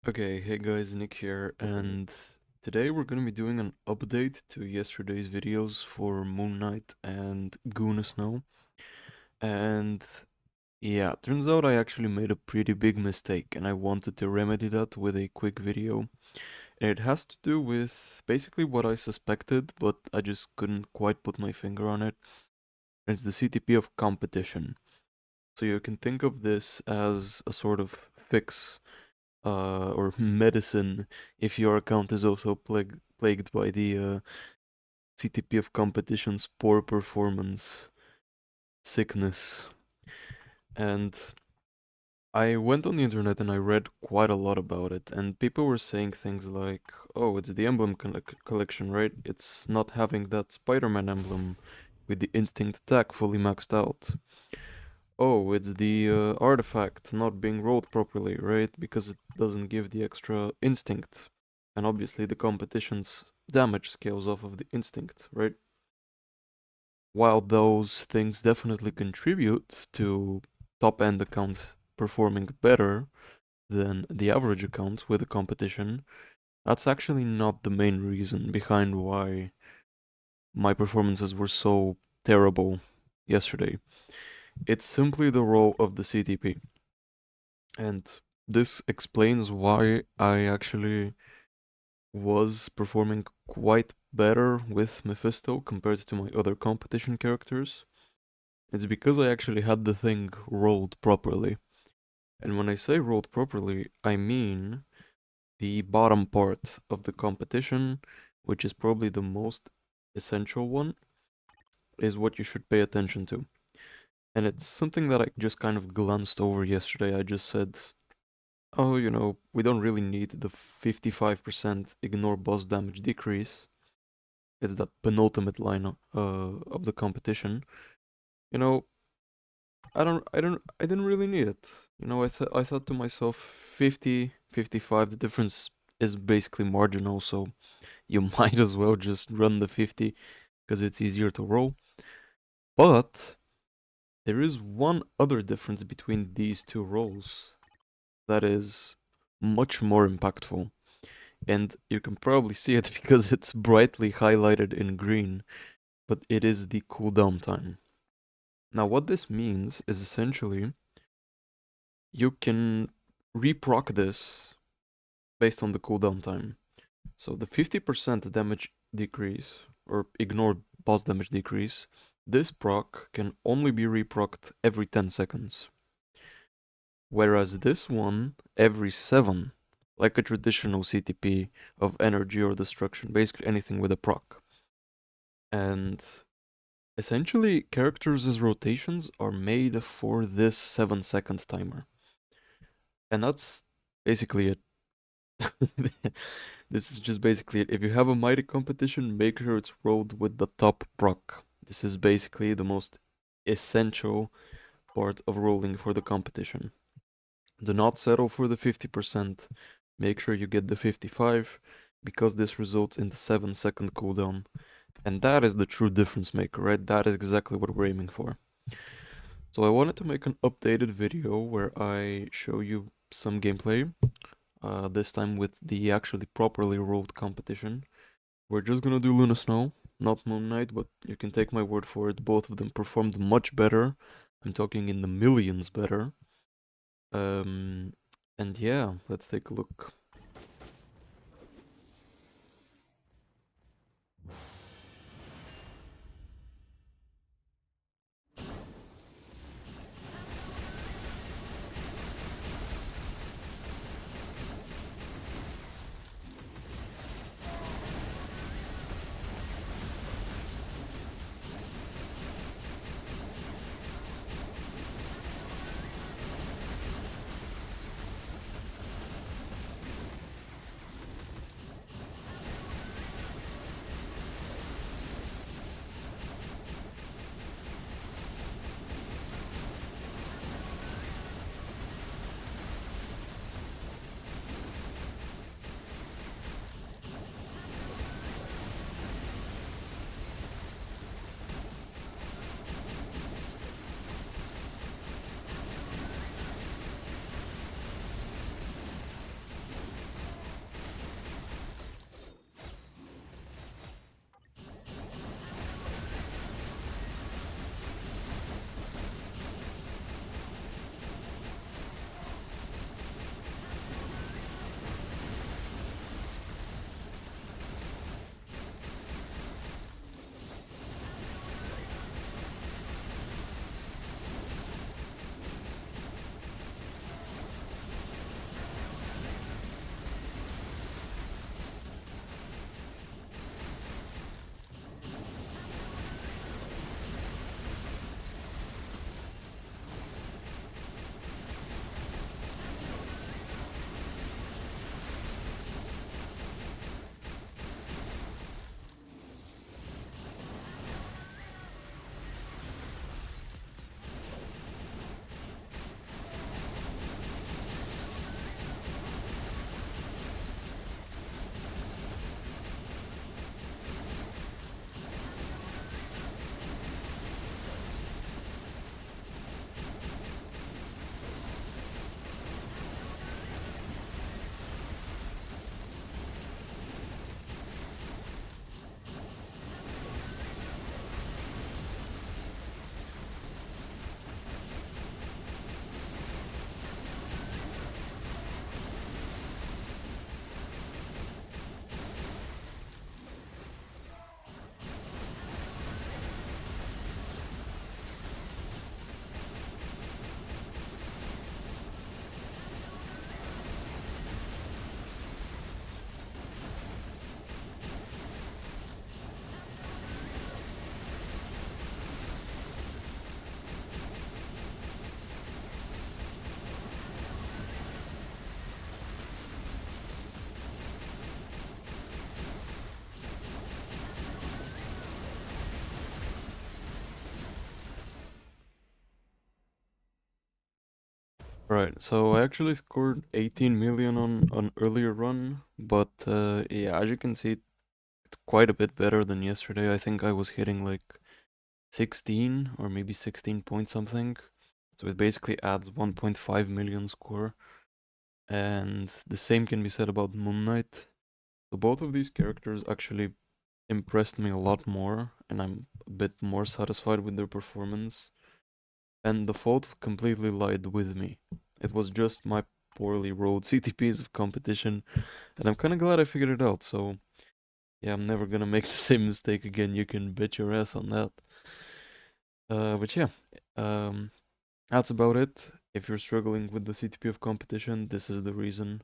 Okay, hey guys, Nick here, and today we're gonna be doing an update to yesterday's videos for Moon Knight and Goon Snow. And yeah, turns out I actually made a pretty big mistake, and I wanted to remedy that with a quick video. And it has to do with basically what I suspected, but I just couldn't quite put my finger on it. It's the CTP of competition. So you can think of this as a sort of fix or medicine if your account is also plagued by the CTP of competition's poor performance sickness. And I went on the internet and I read quite a lot about it, and people were saying things like, oh, it's the emblem collection, right? It's not having that Spider-Man emblem with the instinct attack fully maxed out. Oh, it's the artifact not being rolled properly, right? Because it doesn't give the extra instinct. And obviously the competition's damage scales off of the instinct, right? While those things definitely contribute to top end accounts performing better than the average account with a competition, that's actually not the main reason behind why my performances were so terrible yesterday. It's simply the role of the CTP. And this explains why I actually was performing quite better with Mephisto compared to my other competition characters. It's because I actually had the thing rolled properly. And when I say rolled properly, I mean the bottom part of the competition, which is probably the most essential one, is what you should pay attention to. And it's something that I just kind of glanced over yesterday. I just said, oh, we don't really need the 55% ignore boss damage decrease. It's that penultimate line of the competition. You know, I didn't really need it. I thought to myself, 50, 55, the difference is basically marginal, so you might as well just run the 50 because it's easier to roll. But there is one other difference between these two rolls that is much more impactful. And you can probably see it because it's brightly highlighted in green, but it is the cooldown time. Now, what this means is essentially you can reproc this based on the cooldown time. So the 50% damage decrease, or ignored boss damage decrease, this proc can only be reprocced every 10 seconds. Whereas this one, every 7, like a traditional CTP of energy or destruction, basically anything with a proc. And essentially, characters' rotations are made for this 7-second timer. And that's basically it. This is just basically it. If you have a mighty competition, make sure it's rolled with the top proc. This is basically the most essential part of rolling for the competition. Do not settle for the 50%. Make sure you get the 55 because this results in the 7-second cooldown. And that is the true difference maker, right? That is exactly what we're aiming for. So I wanted to make an updated video where I show you some gameplay, this time with the actually properly rolled competition. We're just gonna do Luna Snow, not Moon Knight, but you can take my word for it, both of them performed much better. I'm talking in the millions better. Um, and yeah, let's take a look. Right, so I actually scored 18 million on earlier run, but yeah, as you can see, it's quite a bit better than yesterday. I think I was hitting like 16 or maybe 16 point something. So it basically adds 1.5 million score. And the same can be said about Moon Knight. So both of these characters actually impressed me a lot more, and I'm a bit more satisfied with their performance. And the fault completely lied with me. It was just my poorly rolled CTPs of competition, and I'm kinda glad I figured it out, so yeah, I'm never gonna make the same mistake again, you can bet your ass on that. But yeah, um, that's about it. If you're struggling with the CTP of competition, this is the reason.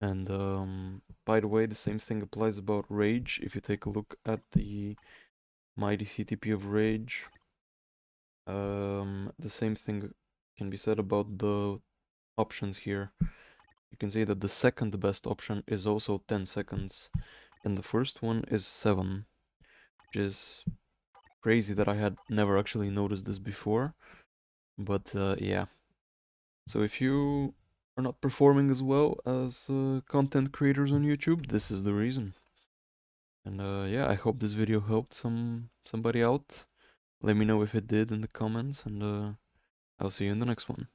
And by the way, the same thing applies about Rage. If you take a look at the mighty CTP of Rage, the same thing can be said about the options here. You can see that the second best option is also 10 seconds, and the first one is 7, which is crazy that I had never actually noticed this before. But yeah, so if you are not performing as well as content creators on YouTube, this is the reason. And yeah, I hope this video helped somebody out. Let me know if it did in the comments, and I'll see you in the next one.